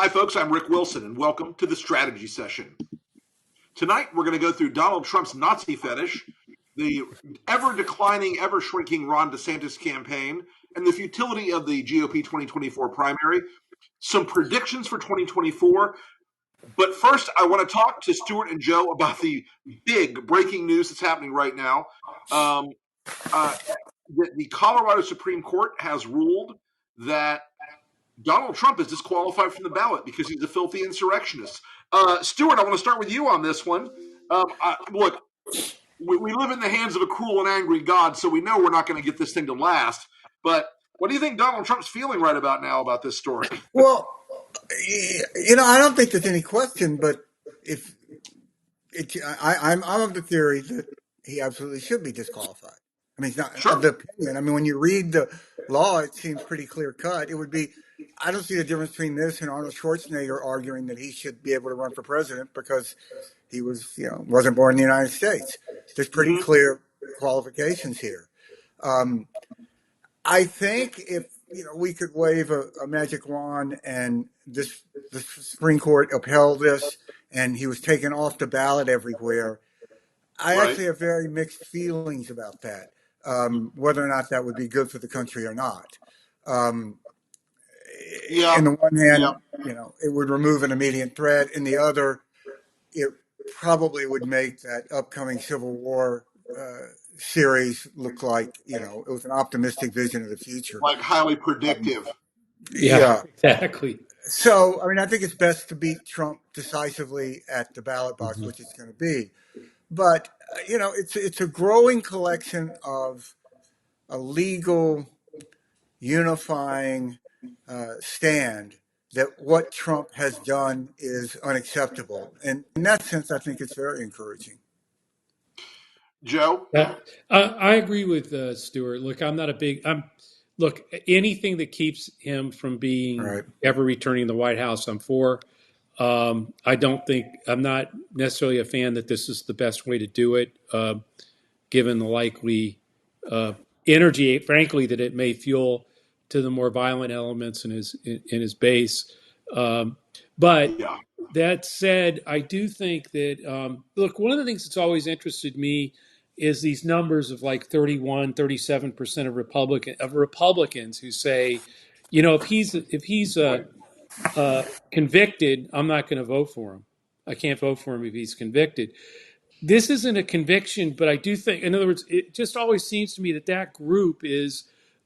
Hi, folks. I'm Rick Wilson, and welcome to the Strategy Session. Tonight, we're going to go through Donald Trump's Nazi fetish, the ever-declining, ever-shrinking Ron DeSantis campaign, and the futility of the GOP 2024 primary, some predictions for 2024. But first, I want to talk to Stuart and Joe about the big breaking news that's happening right now. The Colorado Supreme Court has ruled that Donald Trump is disqualified from the ballot because he's a filthy insurrectionist. Stuart, I want to start with you on this one. Look, we live in the hands of a cruel and angry God, so we know we're not going to get this thing to last. But what do you think Donald Trump's feeling right about now about this story? Well, I don't think there's any question, but I'm of the theory that he absolutely should be disqualified. I mean, it's not Sure. of the opinion. I mean, when you read the law, it seems pretty clear cut. It would be, I don't see the difference between this and Arnold Schwarzenegger arguing that he should be able to run for president because he wasn't born in the United States. There's pretty clear qualifications here. I think if we could wave a magic wand and the Supreme Court upheld this and he was taken off the ballot everywhere, I actually have very mixed feelings about that, whether or not that would be good for the country or not. On the one hand, it would remove an immediate threat. In the other, it probably would make that upcoming Civil War series look like, it was an optimistic vision of the future. Like highly predictive. Yeah, exactly. So, I mean, I think it's best to beat Trump decisively at the ballot box, which it's going to be. But, it's a growing collection of a legal unifying stand that what Trump has done is unacceptable. And in that sense, I think it's very encouraging. Joe? I agree with Stuart. Look, look, anything that keeps him from being ever returning to the White House, I'm for. I'm not necessarily a fan that this is the best way to do it, given the likely energy, frankly, that it may fuel to the more violent elements in his base. But that said, I do think that, look, one of the things that's always interested me is these numbers of like 37% of Republicans who say, if he's convicted, I'm not going to vote for him. I can't vote for him if he's convicted. This isn't a conviction, but I do think, in other words, it just always seems to me that group is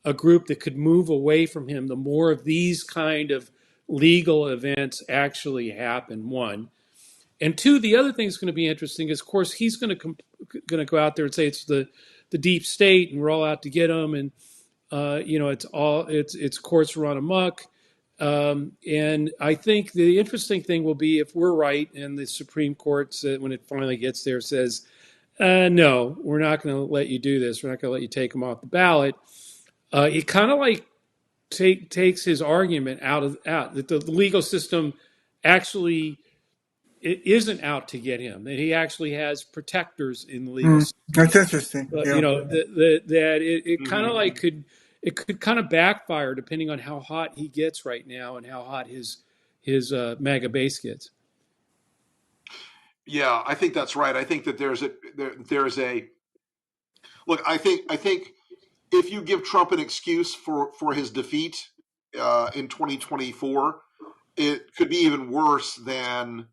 a group that could move away from him the more of these kind of legal events actually happen, one. And two, the other thing that's going to be interesting is, of course, he's going to go out there and say it's the deep state and we're all out to get him, and it's courts run amok. And I think the interesting thing will be if we're right and the Supreme Court, when it finally gets there, says, no, we're not going to let you do this. We're not going to let you take him off the ballot. It kind of like takes his argument out that the legal system actually it isn't out to get him, that he actually has protectors in the legal system. That's interesting. That it kind of like could kind of backfire depending on how hot he gets right now and how hot his MAGA base gets. Yeah, I think that's right. I think that there's a look. I think if you give Trump an excuse for his defeat in 2024, it could be even worse than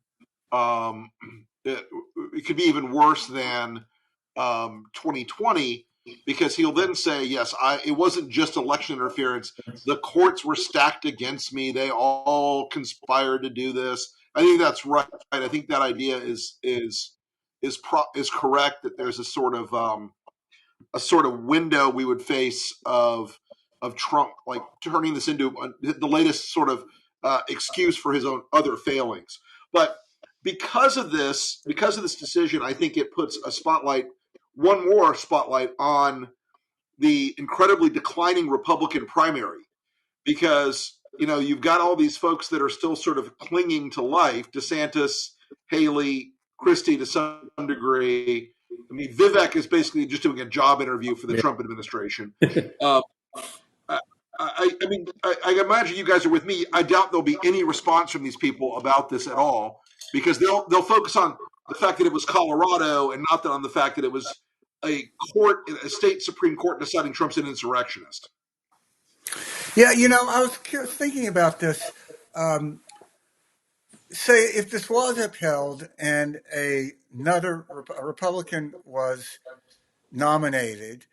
2020, because he'll then say, yes, it wasn't just election interference. The courts were stacked against me. They all conspired to do this. I think that's right. I think that idea is correct, that there's a sort of window we would face of Trump, like turning this into the latest sort of excuse for his own other failings. But because of this decision, I think it puts one more spotlight on the incredibly declining Republican primary, because you've got all these folks that are still sort of clinging to life: DeSantis, Haley, Christie to some degree. I mean, Vivek is basically just doing a job interview for the Trump administration. I mean, I imagine you guys are with me. I doubt there'll be any response from these people about this at all, because they'll focus on the fact that it was Colorado and not on the fact that it was a state Supreme Court deciding Trump's an insurrectionist. Yeah, I was thinking about this. Say if this was upheld and another Republican was nominated,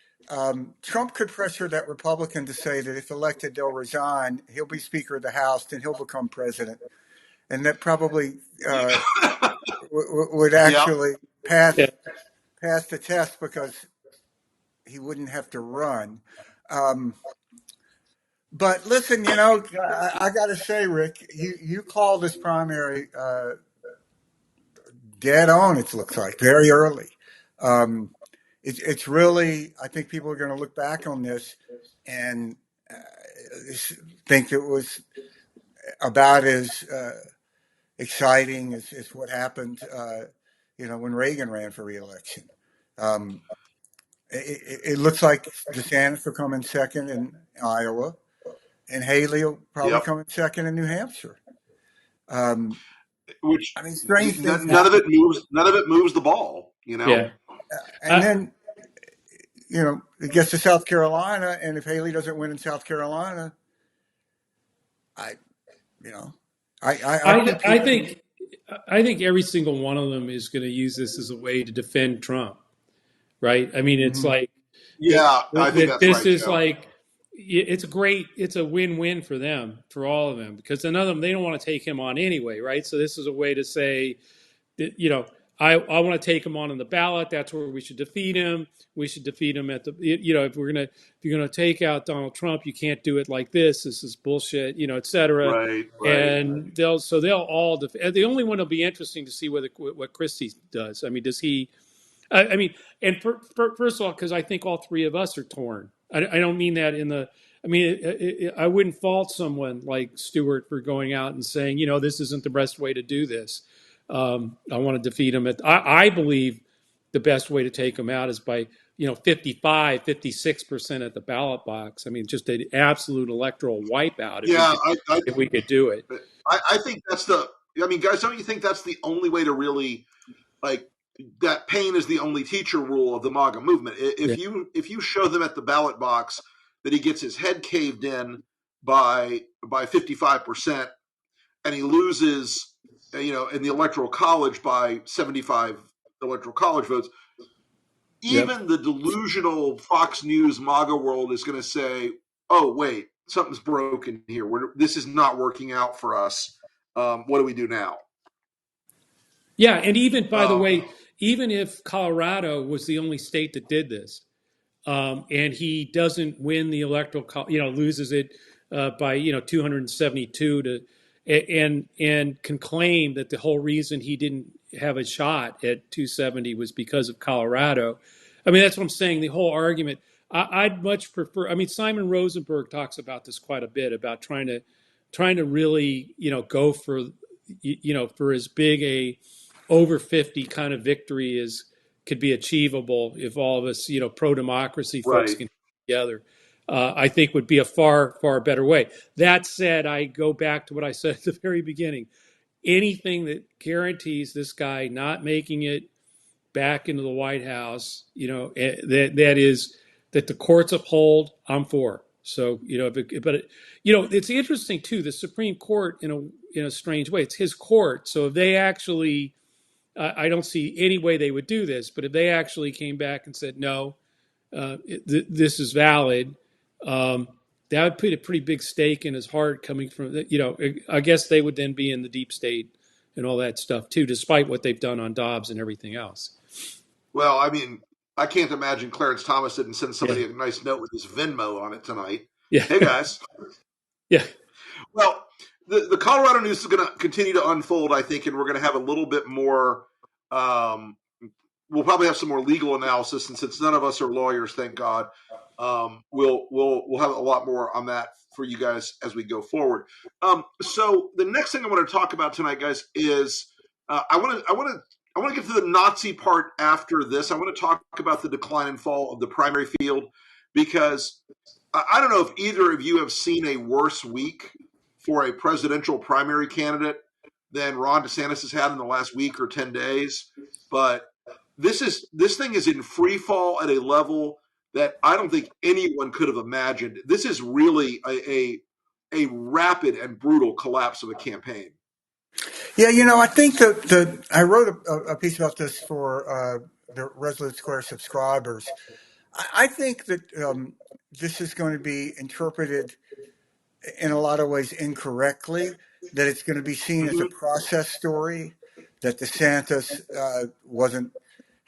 Trump could pressure that Republican to say that if elected, they'll resign. He'll be Speaker of the House, then he'll become president, and that probably would Yeah. actually pass Yeah. the test because he wouldn't have to run. But listen, I got to say, Rick, you call this primary dead on. It looks like very early. It's really. I think people are going to look back on this and think it was about as exciting as what happened. When Reagan ran for reelection. It looks like DeSantis will come in second in Iowa, and Haley will probably Yep. come in second in New Hampshire. Which I mean, strange things none of happen. it moves. None of it moves the ball. Yeah. And then, it gets to South Carolina, and if Haley doesn't win in South Carolina, I think people. I think every single one of them is going to use this as a way to defend Trump, right? I mean, it's Mhm. like Yeah, I think that's this right, is Joe. like it's a win-win for them, for all of them, because none of them, they don't want to take him on anyway, right? So this is a way to say that, I want to take him on the ballot. That's where we should defeat him. We should defeat him if you're gonna take out Donald Trump, you can't do it like this. This is bullshit, et cetera. Right. And they'll all the only one will be interesting to see what Christie does. I mean, does he? I mean, and first of all, because I think all three of us are torn. I don't mean that in the. I mean, I wouldn't fault someone like Stuart for going out and saying, this isn't the best way to do this. I want to defeat him. I believe the best way to take him out is by 55, 56% at the ballot box. I mean, just an absolute electoral wipeout Yeah, if we could do it. I think that's the. I mean, guys, don't you think that's the only way to really like that? Pain is the only teacher rule of the MAGA movement. Yeah. If you show them at the ballot box that he gets his head caved in by 55%, and he loses, in the electoral college by 75 electoral college votes, even the delusional Fox News MAGA world is going to say, "Oh, wait, something's broken here. This is not working out for us. What do we do now?" Yeah, and even by the way, even if Colorado was the only state that did this, and he doesn't win the electoral, loses it by 272 to, and can claim that the whole reason he didn't have a shot at 270 was because of Colorado. I mean, that's what I'm saying. The whole argument. I'd much prefer. I mean, Simon Rosenberg talks about this quite a bit about trying to really go for for as big a over 50 kind of victory as could be achievable if all of us, pro-democracy folks can come together. I think would be a far, far better way. That said, I go back to what I said at the very beginning. Anything that guarantees this guy not making it back into the White House, that the courts uphold, I'm for. So, it's interesting too. The Supreme Court, in a strange way, it's his court. So if they actually, I don't see any way they would do this, but if they actually came back and said, no, this is valid, that would put a pretty big stake in his heart coming from, I guess they would then be in the deep state and all that stuff too, despite what they've done on Dobbs and everything else. Well, I mean, I can't imagine Clarence Thomas didn't send somebody a nice note with his Venmo on it tonight. Yeah. Hey, guys. Yeah. Well, the Colorado news is going to continue to unfold, I think, and we're going to have a little bit more. We'll probably have some more legal analysis, and since none of us are lawyers, thank God, we'll have a lot more on that for you guys as we go forward. So the next thing I want to talk about tonight, guys, is I want to get to the Nazi part after this. I want to talk about the decline and fall of the primary field, because I don't know if either of you have seen a worse week for a presidential primary candidate than Ron DeSantis has had in the last week or 10 days, but this thing is in free fall at a level that I don't think anyone could have imagined. This is really a rapid and brutal collapse of a campaign. Yeah, I think that I wrote a piece about this for the Resolute Square subscribers. I think that this is going to be interpreted in a lot of ways incorrectly, that it's going to be seen as a Mm-hmm. process story, that DeSantis wasn't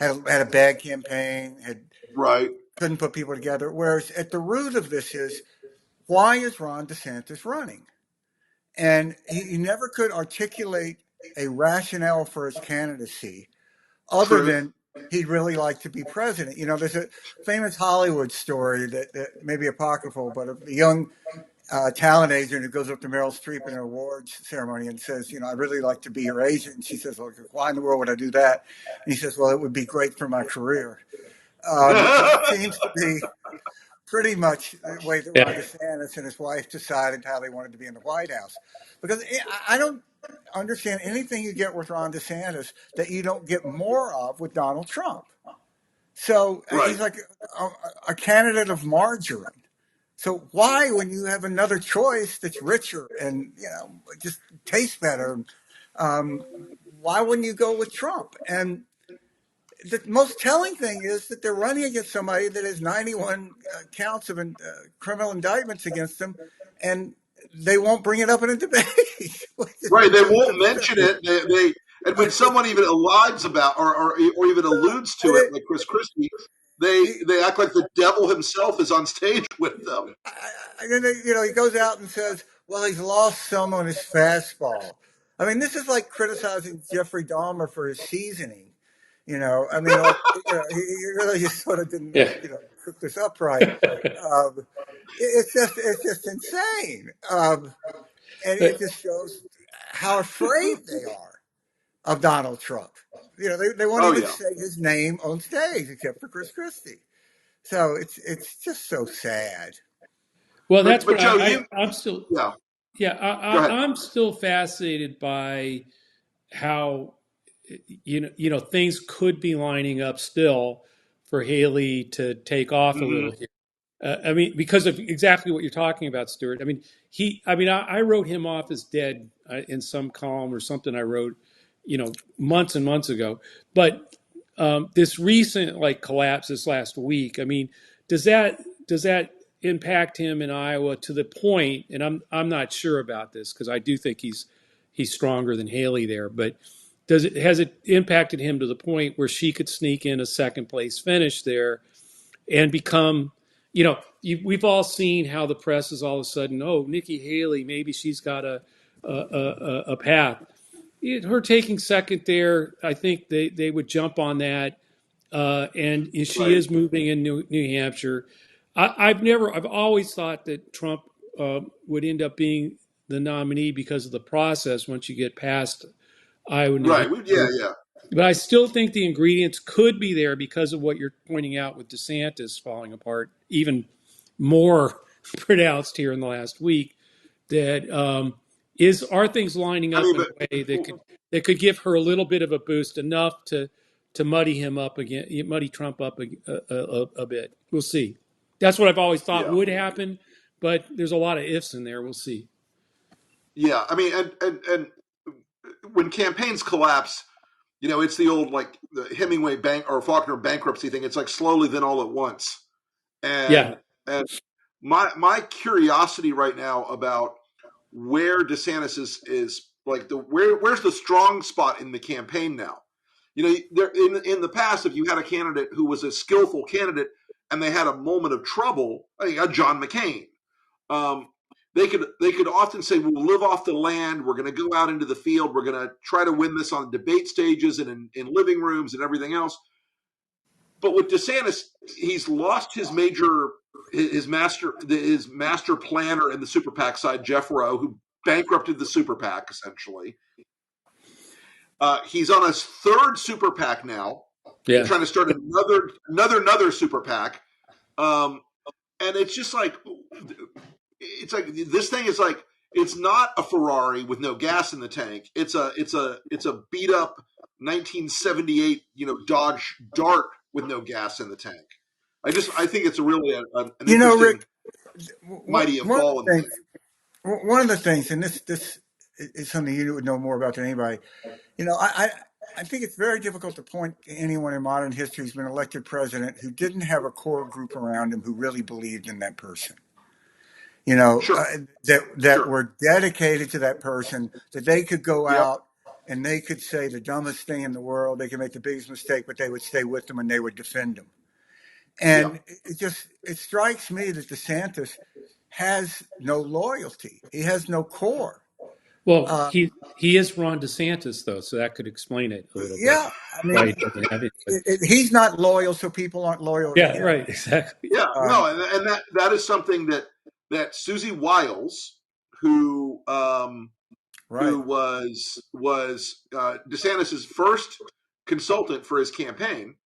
had a bad campaign, Right, couldn't put people together. Whereas at the root of this is, why is Ron DeSantis running? And he never could articulate a rationale for his candidacy other truth. than he'd really like to be president. There's a famous Hollywood story that may be apocryphal, but a young talent agent who goes up to Meryl Streep in an awards ceremony and says, I'd really like to be your agent. And she says, well, why in the world would I do that? And he says, well, it would be great for my career. That seems to be pretty much the way that Ron Yeah. DeSantis and his wife decided how they wanted to be in the White House. Because I don't understand anything you get with Ron DeSantis that you don't get more of with Donald Trump. So Right. he's like a candidate of margarine. So why, when you have another choice that's richer and just tastes better, um, why wouldn't you go with Trump? And the most telling thing is that they're running against somebody that has 91 counts of criminal indictments against them, and they won't bring it up in a debate. Right, they won't mention it. And when someone even alludes about or even alludes to it, like Chris Christie, they act like the devil himself is on stage with them. And then he goes out and says, "Well, he's lost some on his fastball." I mean, this is like criticizing Jeffrey Dahmer for his seasoning. I mean, like he really just sort of didn't Yeah. cook this up right. It's just insane, and it just shows how afraid they are of Donald Trump. They won't Oh even yeah, say his name on stage except for Chris Christie. So it's just so sad. Well, that's but what Joe, you I'm still. yeah, Yeah, go ahead. I'm still fascinated by how things could be lining up still for Haley to take off a Mm-hmm. little here. I mean, because of exactly what you're talking about, Stuart. I mean, I wrote him off as dead in some column or something I wrote, months and months ago. But this recent collapse this last week, I mean, does that impact him in Iowa to the point? And I'm not sure about this because I do think he's stronger than Haley there, but has it impacted him to the point where she could sneak in a second place finish there and become, we've all seen how the press is all of a sudden, oh, Nikki Haley, maybe she's got a path. Her taking second there, I think they would jump on that. And she Right, is moving in New Hampshire. I've always thought that Trump would end up being the nominee because of the process once you get past Iowa, New right. Yeah, Hampshire. yeah, But I still think the ingredients could be there because of what you're pointing out with DeSantis falling apart, even more pronounced here in the last week. That are things lining I up mean, in a way that could give her a little bit of a boost, enough to muddy him up again, muddy Trump up a bit. We'll see. That's what I've always thought yeah, would happen, but there's a lot of ifs in there. We'll see. yeah. I mean, and when campaigns collapse, it's the old like the Hemingway bank or Faulkner bankruptcy thing. It's like slowly, then all at once. Yeah, And my curiosity right now about where DeSantis is like where's the strong spot in the campaign now? There in the past, if you had a candidate who was a skillful candidate and they had a moment of trouble, you got John McCain. Um, they could often say, "We'll live off the land. We're going to go out into the field. We're going to try to win this on debate stages and in living rooms and everything else." But with DeSantis, he's lost his master planner in the super PAC side, Jeff Rowe, who bankrupted the super PAC essentially. He's on his third super PAC now, yeah, trying to start another super PAC. Um, and it's just like this thing is like it's not a Ferrari with no gas in the tank. It's a beat up 1978 Dodge Dart with no gas in the tank. I think it's a really an interesting Rick, mighty have fallen thing. one of the things, and this is something you would know more about than anybody. I think it's very difficult to point to anyone in modern history who's been elected president who didn't have a core group around him who really believed in that person. Sure, That sure, were dedicated to that person, that they could go yep, out and they could say the dumbest thing in the world, they could make the biggest mistake, but they would stay with them and they would defend them. yeah. And it strikes me that DeSantis has no loyalty. He has no core. Well, Uh, he is Ron DeSantis though, so that could explain it a little bit. yeah, I Why mean, he doesn't have it? But he's not loyal, so people aren't loyal to yeah, him. right, exactly. Yeah, Um, no, and that is something that Susie Wiles, who right. was DeSantis's first consultant for his campaign,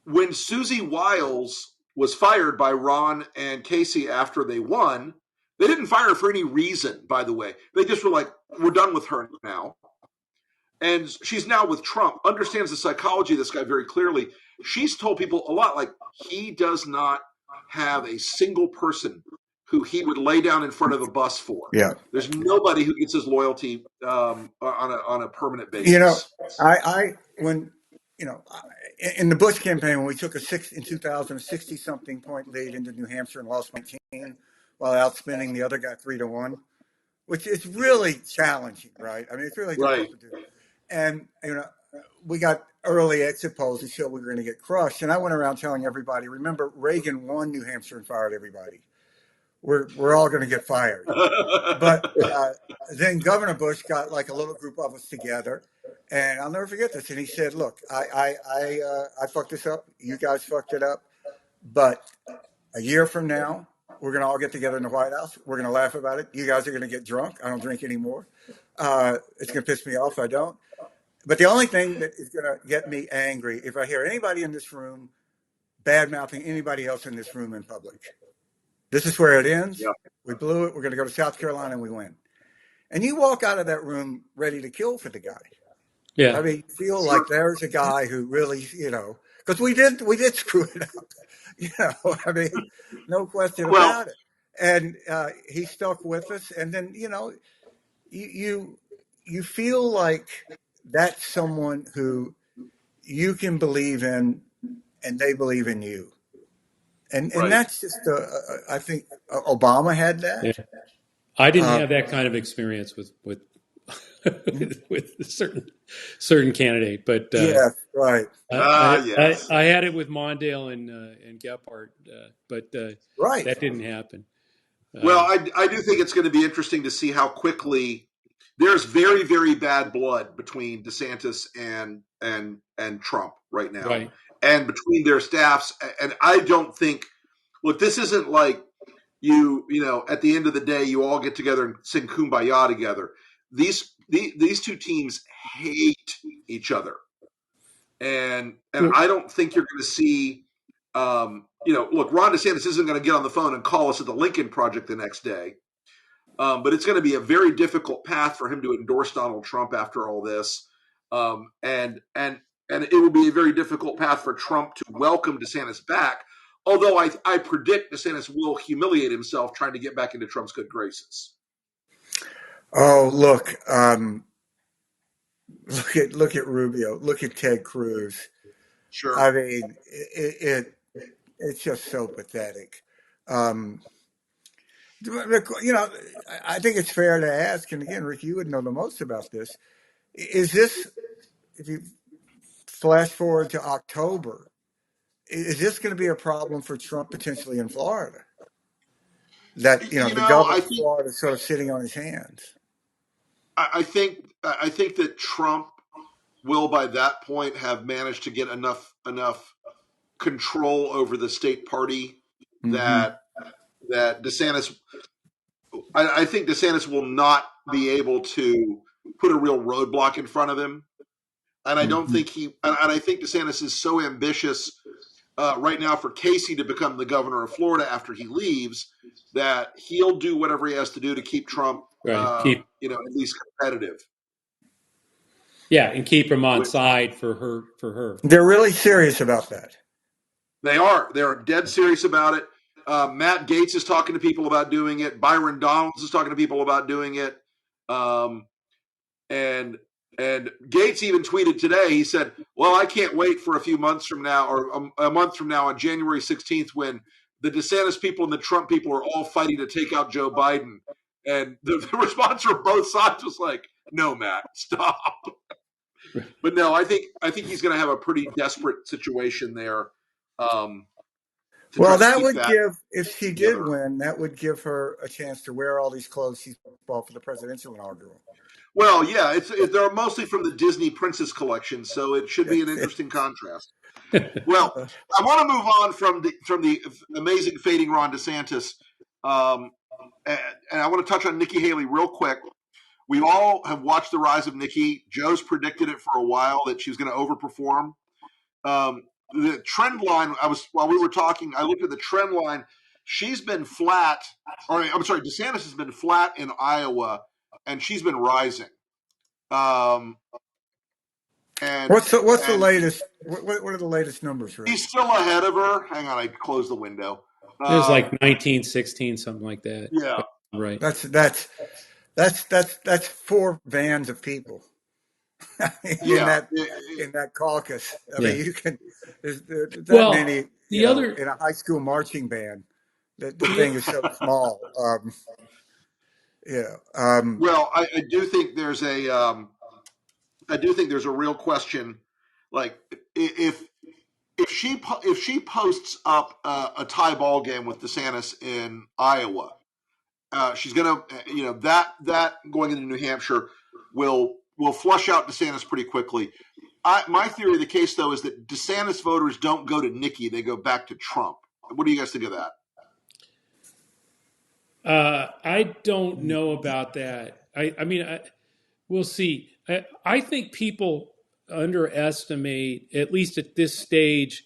when Susie Wiles was fired by Ron and Casey after they won, they didn't fire her for any reason. By the way, they just were like, "We're done with her now." And she's now with Trump, understands the psychology of this guy very clearly. She's told people a lot, like he does not have a single person who he would lay down in front of a bus for. Yeah. There's nobody who gets his loyalty on a permanent You know, basis. I when in the Bush campaign when we took in 2000 a 60-something point lead into New Hampshire and lost 19 while outspinning the other guy 3-1, which is really challenging, right? I mean, it's really Right. difficult to do. And we got early exit polls that showed we were going to get crushed, and I went around telling everybody, remember, Reagan won New Hampshire and fired everybody. We're all going to get fired. But then Governor Bush got like a little group of us together, and I'll never forget this. And he said, "Look, I fucked this up. You guys fucked it up. But a year from now, we're going to all get together in the White House. We're going to laugh about it. You guys are going to get drunk. I don't drink anymore. It's going to piss me off. I don't. But the only thing that is going to get me angry if I hear anybody in this room bad mouthing anybody else in this room in public. This is where it ends. Yeah. We blew it. We're going to go to South Carolina and we win." And you walk out of that room ready to kill for the guy. Yeah. I mean, you feel Sure. like there's a guy who really, because we did screw it up. I mean, no question Well, about it. And he stuck with us. And then, you feel like that's someone who you can believe in and they believe in you. And right. that's just, I think Obama had that. Yeah. I didn't have that kind of experience with with a certain candidate, but Yeah, right. Yes. I had it with Mondale and Gephardt, but Right. that didn't happen. Well, I do think it's going to be interesting to see how quickly there's very, very bad blood between DeSantis and Trump right now, Right. and between their staffs. And I don't think, look, this isn't like at the end of the day, you all get together and sing "Kumbaya" together. These two teams hate each other, and I don't think you're going to see. Look, Ron DeSantis isn't going to get on the phone and call us at the Lincoln Project the next day. But it's going to be a very difficult path for him to endorse Donald Trump after all this, and it will be a very difficult path for Trump to welcome DeSantis back. Although I predict DeSantis will humiliate himself trying to get back into Trump's good graces. Oh, look at Rubio. Look at Ted Cruz. Sure. I mean, it's just so pathetic. I think it's fair to ask, and again, Rick, you would know the most about this. Is this, if you flash forward to October, is this going to be a problem for Trump potentially in Florida? That the governor of Florida is sort of sitting on his hands. I think that Trump will by that point have managed to get enough control over the state party that DeSantis. I think DeSantis will not be able to put a real roadblock in front of him, and I don't think and I think DeSantis is so ambitious right now for Casey to become the governor of Florida after he leaves, that he'll do whatever he has to do to keep Trump, Right. at least competitive. Yeah, and keep him on side for her. They're really serious about that. They are. They're dead serious about it. Matt Gaetz is talking to people about doing it. Byron Donalds is talking to people about doing it. And Gaetz even tweeted today. He said, "Well, I can't wait for a few months from now, or a month from now, on January 16th, when the DeSantis people and the Trump people are all fighting to take out Joe Biden." And the response from both sides was like, "No, Matt, stop." But no, I think he's going to have a pretty desperate situation there. Well, that would give, if she together. did win, that would give her a chance to wear all these clothes she's bought for the presidential inaugural. Well, yeah, they're mostly from the Disney Princess collection, so it should be an interesting contrast. Well, I want to move on from the amazing fading Ron DeSantis, and I want to touch on Nikki Haley real quick. We all have watched the rise of Nikki. Joe's predicted it for a while that she was going to overperform. The trend line, while we were talking, I looked at the trend line. She's been flat, or I'm sorry, DeSantis has been flat in Iowa, and she's been rising. And what's the latest? What are the latest numbers? Rick? He's still ahead of her. Hang on, I closed the window. It was like 1916, something like that. Yeah, right. That's 4 vans of people in that caucus. I mean, you can. There's that many. In a high school marching band, the thing is so small. Well, I do think there's a real question, like if she posts up a tie ball game with DeSantis in Iowa, she's gonna that going into New Hampshire will flush out DeSantis pretty quickly. My theory of the case, though, is that DeSantis voters don't go to Nikki; they go back to Trump. What do you guys think of that? I don't know about that. I mean, we'll see. I think people underestimate, at least at this stage,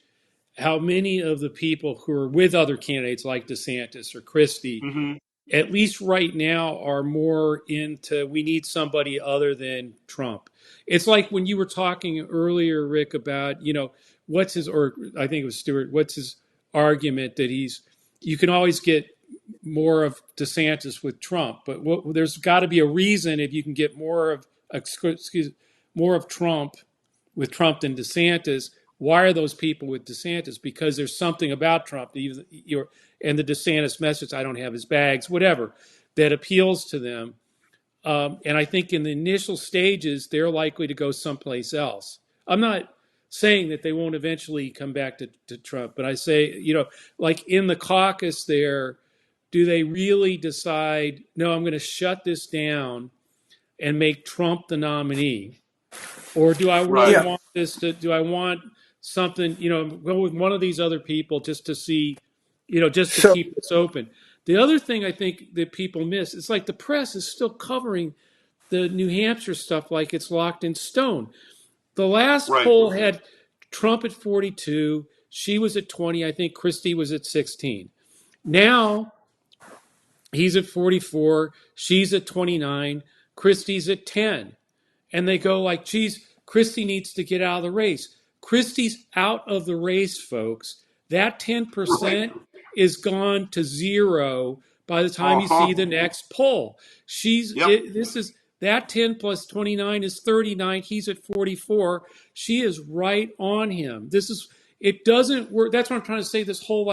how many of the people who are with other candidates like DeSantis or Christie, at least right now, are more into we need somebody other than Trump. It's like when you were talking earlier, Rick, about, what's his, or I think it was Stuart, what's his argument that you can always get more of DeSantis with Trump, but there's got to be a reason if you can get more of Trump with Trump than DeSantis. Why are those people with DeSantis? Because there's something about Trump, and the DeSantis message, I don't have his bags, whatever, that appeals to them. And I think in the initial stages, they're likely to go someplace else. I'm not saying that they won't eventually come back to Trump, but I say, like in the caucus there, do they really decide, no, I'm going to shut this down and make Trump the nominee? Or do I really want do I want something, go with one of these other people just to see, just to keep this open? The other thing I think that people miss, it's like the press is still covering the New Hampshire stuff like it's locked in stone. The last poll had Trump at 42. She was at 20. I think Christie was at 16. Now he's at 44. She's at 29. Christie's at 10. And they go like, geez, Christie needs to get out of the race. Christie's out of the race, folks. That 10% is gone to zero by the time you see the next poll. That 10 plus 29 is 39. He's at 44. She is right on him. It doesn't work. That's what I'm trying to say. This whole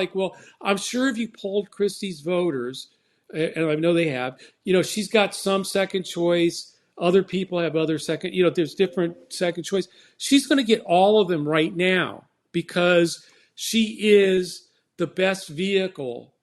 I'm sure if you polled Christie's voters, and I know they have, she's got some second choice. Other people have other second, there's different second choice. She's going to get all of them right now because she is the best vehicle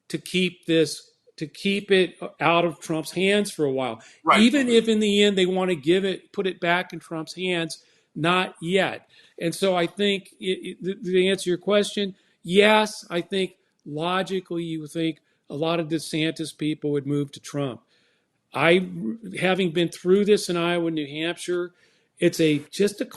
to keep it out of Trump's hands for a while. Right. Even if in the end they want to put it back in Trump's hands, not yet. And so I think, to answer your question, yes, I think logically you would think a lot of DeSantis people would move to Trump. Having been through this in Iowa and New Hampshire, it's just a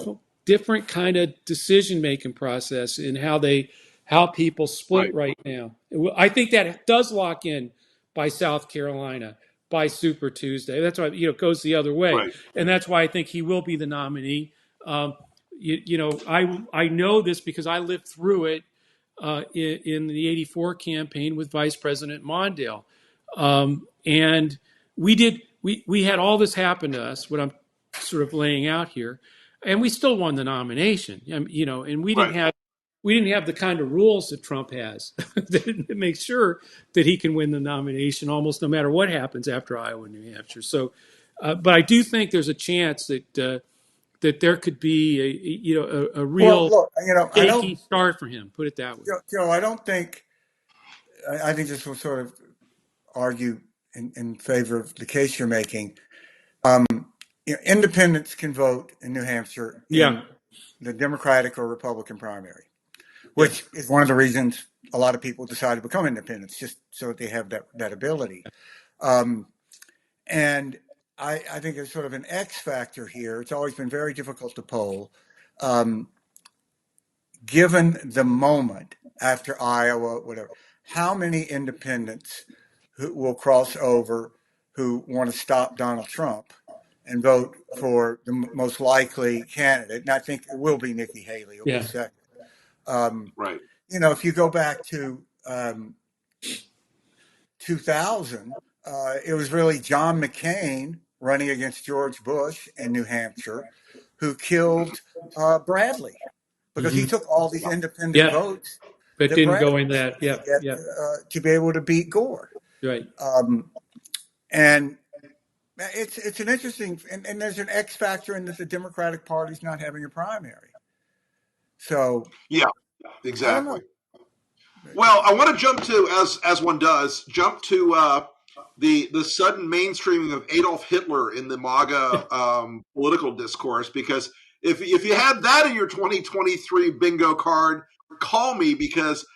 different kind of decision-making process in how they how people split right now. I think that does lock in by South Carolina, by Super Tuesday. That's why it goes the other way, and that's why I think he will be the nominee. Um, I know this because I lived through it in the '84 campaign with Vice President Mondale, and we had all this happen to us. What I'm sort of laying out here, and we still won the nomination. And we didn't have the kind of rules that Trump has that make sure that he can win the nomination almost no matter what happens after Iowa and New Hampshire. So, but I do think there's a chance that there could be a Well, real look, I don't, shaky start for him. Put it that way. Joe, I don't think. I think this will sort of argue in favor of the case you're making. Independents can vote in New Hampshire in the Democratic or Republican primary, which is one of the reasons a lot of people decide to become independents, just so that they have that ability. And I think there's sort of an X factor here. It's always been very difficult to poll. Given the moment after Iowa, whatever, how many independents who will cross over who want to stop Donald Trump and vote for the most likely candidate? And I think it will be Nikki Haley. It'll be second. If you go back to 2000, it was really John McCain running against George Bush in New Hampshire who killed Bradley, because he took all these independent votes but that didn't Bradley go in that. to be able to beat Gore. Right. And it's an interesting, and there's an X factor in that the Democratic Party's not having a primary. So yeah, exactly. Well, I want to jump to, as one does, the sudden mainstreaming of Adolf Hitler in the MAGA political discourse, because if you had that in your 2023 bingo card, call me, because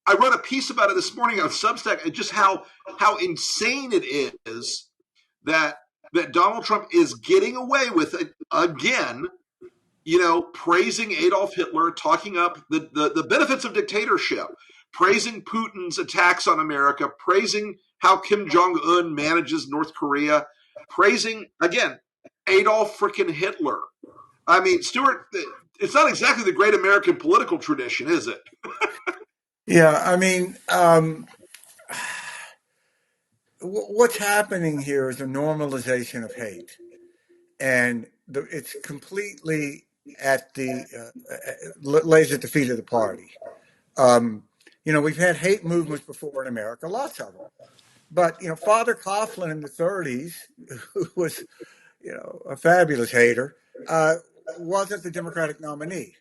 I wrote a piece about it this morning on Substack, and just how insane it is that Donald Trump is getting away with it again. Praising Adolf Hitler, talking up the benefits of dictatorship, praising Putin's attacks on America, praising how Kim Jong-un manages North Korea, praising, again, Adolf freaking Hitler. I mean, Stuart, it's not exactly the great American political tradition, is it? Yeah, I mean, what's happening here is a normalization of hate. And it's completely at lays at the feet of the party. We've had hate movements before in America, lots of them. But, Father Coughlin in the 30s, who was, a fabulous hater, wasn't the Democratic nominee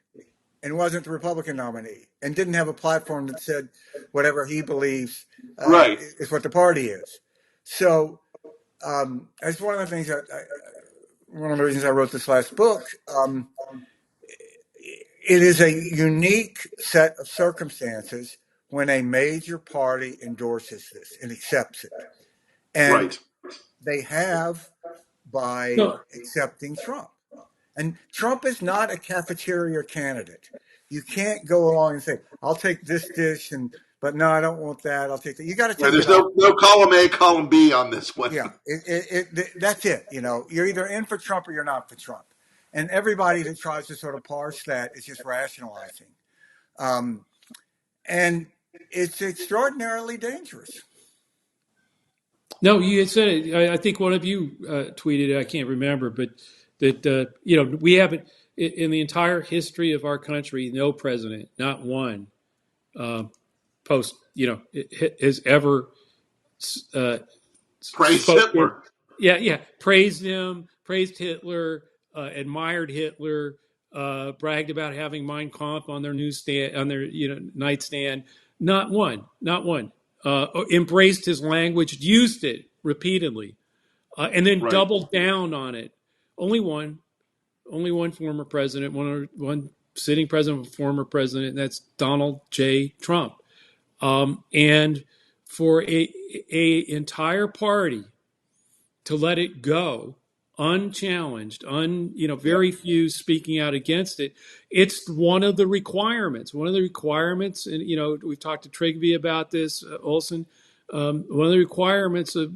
and wasn't the Republican nominee and didn't have a platform that said whatever he believes is what the party is. So that's one of the things one of the reasons I wrote this last book. It is a unique set of circumstances when a major party endorses this and accepts it. And they have by accepting Trump. And Trump is not a cafeteria candidate. You can't go along and say, I'll take this dish, but no, I don't want that. I'll take that. You got to take There's no column A, column B on this one. Yeah, that's it. You're either in for Trump or you're not for Trump. And everybody that tries to sort of parse that is just rationalizing. And it's extraordinarily dangerous. No, you had said it. I think one of you tweeted it. I can't remember, but that we haven't, in the entire history of our country, no president, not one, has ever praised Hitler. Praised him, praised Hitler, admired Hitler, bragged about having Mein Kampf on their newsstand, on their nightstand. Not one. Embraced his language, used it repeatedly, and then doubled down on it. Only one former president, one sitting president, former president, and that's Donald J. Trump. And for a entire party to let it go unchallenged, very few speaking out against it. It's one of the requirements. One of the requirements, and we've talked to Trigby about this, Olson. One of the requirements of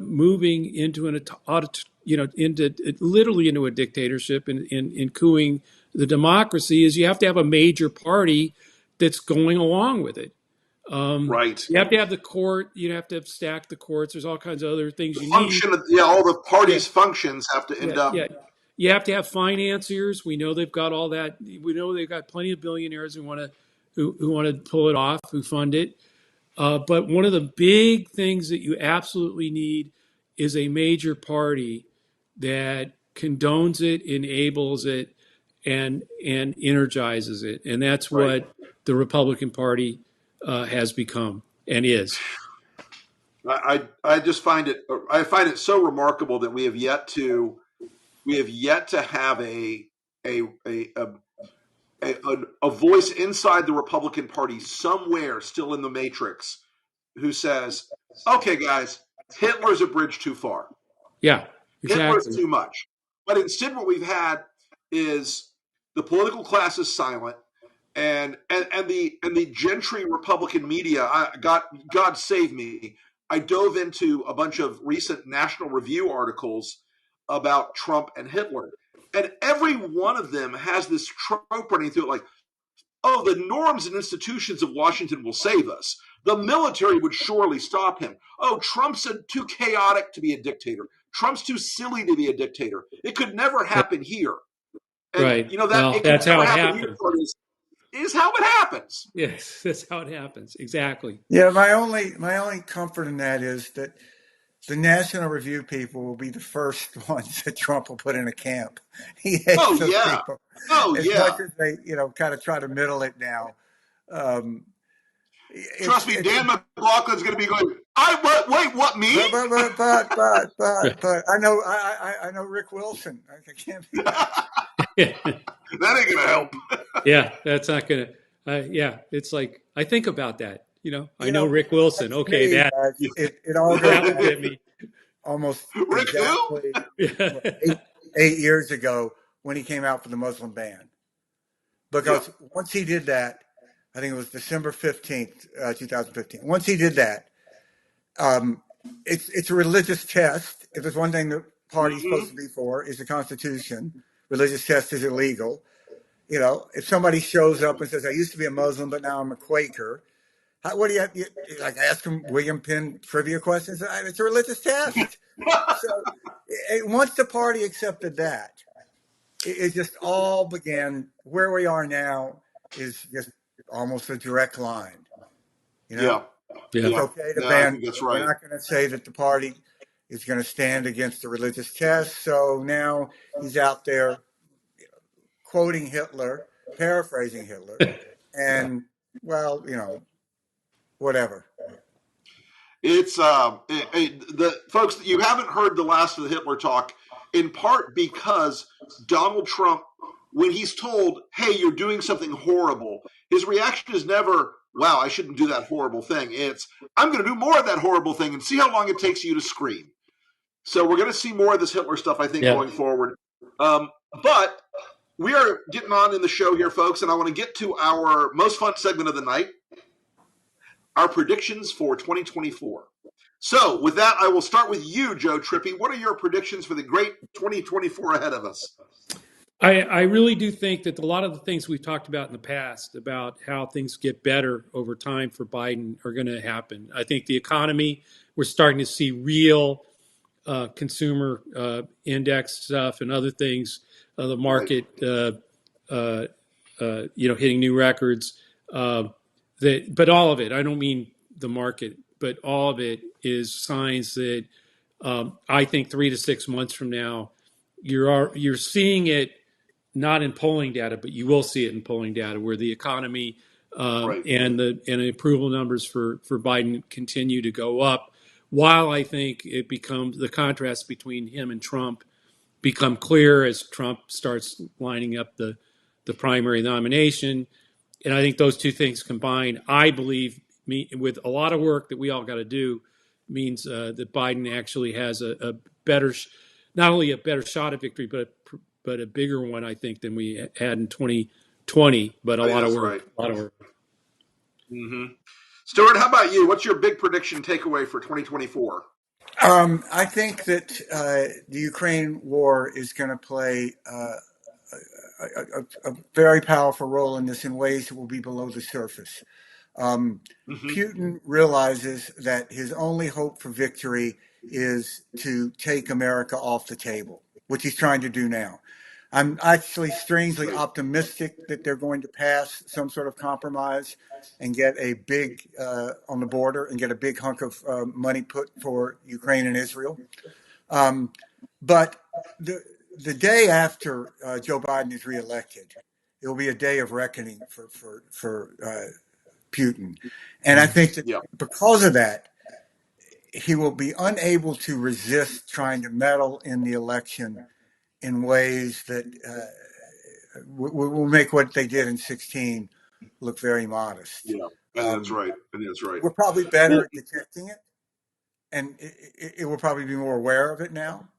moving into literally into a dictatorship and in cooing the democracy is you have to have a major party that's going along with it. Right. You have to have the court. You have to stack the courts. There's all kinds of other things The you function need. of all the parties' functions have to end up. Yeah. You have to have financiers. We know they've got all that. We know they've got plenty of billionaires who want to pull it off, who fund it. But one of the big things that you absolutely need is a major party that condones it, enables it, and energizes it, and that's Right. what the Republican Party has become and is. I just find it so remarkable that we have yet to have a voice inside the Republican Party somewhere still in the matrix who says, okay, guys, Hitler's a bridge too far. Yeah, Hitler's exactly. too much. But instead what we've had is the political class is silent and the gentry Republican media. God save me. I dove into a bunch of recent National Review articles about Trump and Hitler. And every one of them has this trope running through it like, oh, the norms and institutions of Washington will save us. The military would surely stop him. Oh, Trump's too chaotic to be a dictator. Trump's too silly to be a dictator. It could never happen here. And Right. that Well, it could that's how never it happen here happens. is how it happens. Yes, that's how it happens. Exactly. Yeah, my only comfort in that is that the National Review people will be the first ones that Trump will put in a camp. He Oh hates those yeah. people Oh as much yeah. as they, kind of try to middle it now. Um, Trust me, Dan McLaughlin's going to be going. Wait, what? Me? but I know Rick Wilson. I can't be. That ain't going to help. Yeah, that's not gonna. Yeah, it's like I think about that. I know You Rick Wilson. to Okay, me, that it all goes that would back get me. almost Rick who? exactly what, eight years ago when he came out for the Muslim ban. Yeah. Because once he did that, I think it was December 15th, 2015. Once he did that, it's a religious test. If there's one thing the party's supposed to be for, is the Constitution. Religious test is illegal. If somebody shows up and says, I used to be a Muslim, but now I'm a Quaker, what do you have? Like ask them William Penn trivia questions? It's a religious test. So once the party accepted that, it just all began. Where we are now is just almost a direct line. Yeah. It's Yeah. okay to No, I ban. think that's We're right. not going to say that the party is going to stand against the religious test. So now he's out there quoting Hitler, paraphrasing Hitler, and well, whatever. It's the folks, you haven't heard the last of the Hitler talk, in part because Donald Trump, when he's told, "Hey, you're doing something horrible," his reaction is never, "Wow, I shouldn't do that horrible thing." It's, "I'm going to do more of that horrible thing and see how long it takes you to scream." So we're going to see more of this Hitler stuff, I think, Yeah. going forward. But we are getting on in the show here, folks, and I want to get to our most fun segment of the night, our predictions for 2024. So, with that, I will start with you, Joe Trippi. What are your predictions for the great 2024 ahead of us? I really do think that a lot of the things we've talked about in the past about how things get better over time for Biden are going to happen. I think the economy, we're starting to see real consumer index stuff and other things, the market, hitting new records. But all of it, I don't mean the market, but all of it is signs that I think 3 to 6 months from now, you're seeing it not in polling data, but you will see it in polling data where the economy and the approval numbers for Biden continue to go up. While I think it becomes the contrast between him and Trump become clear as Trump starts lining up the primary nomination. And I think those two things combined, I believe, with a lot of work that we all got to do, means that Biden actually has a better, not only a better shot at victory, but a bigger one, I think, than we had in 2020. But a lot of work. Right. A lot of work. Mm-hmm. Stuart, how about you? What's your big prediction takeaway for 2024? I think that the Ukraine war is going to play a very powerful role in this in ways that will be below the surface. Putin realizes that his only hope for victory is to take America off the table, which he's trying to do now. I'm actually strangely optimistic that they're going to pass some sort of compromise and get a big on the border and get a big hunk of money put for Ukraine and Israel. But the day after Joe Biden is reelected, it will be a day of reckoning for Putin. And I think that because of that, he will be unable to resist trying to meddle in the election in ways that will make what they did in 2016 look very modest. Yeah, and that's right. And that's right. We're probably better at detecting it, and it will probably be more aware of it now.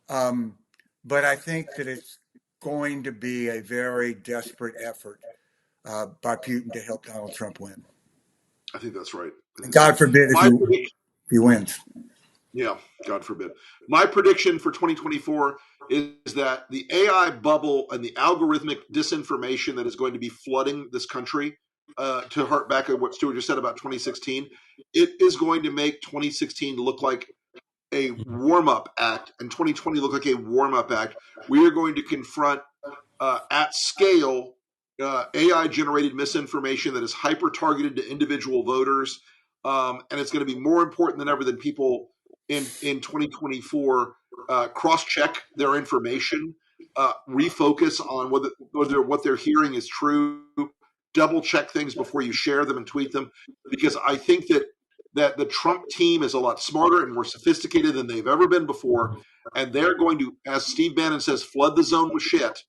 But I think that it's going to be a very desperate effort by Putin to help Donald Trump win. I think that's right. And God forbid if he wins. Yeah, God forbid. My prediction for 2024 is that the AI bubble and the algorithmic disinformation that is going to be flooding this country, to hark back at what Stuart just said about 2016, it is going to make 2016 look like a warm-up act and 2020 look like a warm-up act. We are going to confront at scale AI-generated misinformation that is hyper-targeted to individual voters, and it's going to be more important than ever than people in 2024 cross-check their information, refocus on whether what they're hearing is true, double-check things before you share them and tweet them, because I think that the Trump team is a lot smarter and more sophisticated than they've ever been before, and they're going to, as Steve Bannon says, flood the zone with shit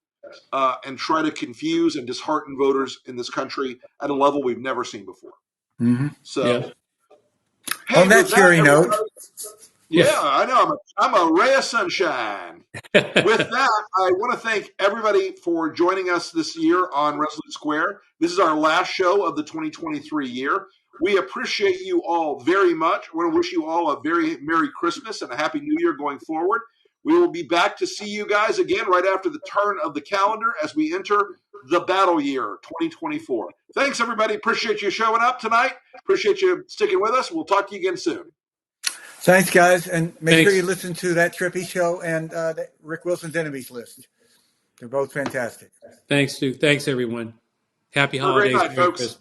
and try to confuse and dishearten voters in this country at a level we've never seen before. Mm-hmm. So, hey, on that cheery note, yeah, I know. I'm a ray of sunshine. With that, I want to thank everybody for joining us this year on Resolute Square. This is our last show of the 2023 year. We appreciate you all very much. I want to wish you all a very Merry Christmas and a Happy New Year going forward. We will be back to see you guys again right after the turn of the calendar as we enter the battle year 2024. Thanks, everybody. Appreciate you showing up tonight. Appreciate you sticking with us. We'll talk to you again soon. Thanks, guys. And make sure you listen to that Trippy show and Rick Wilson's Enemies List. They're both fantastic. Thanks, Stu. Thanks, everyone. Happy holidays. Great night, folks.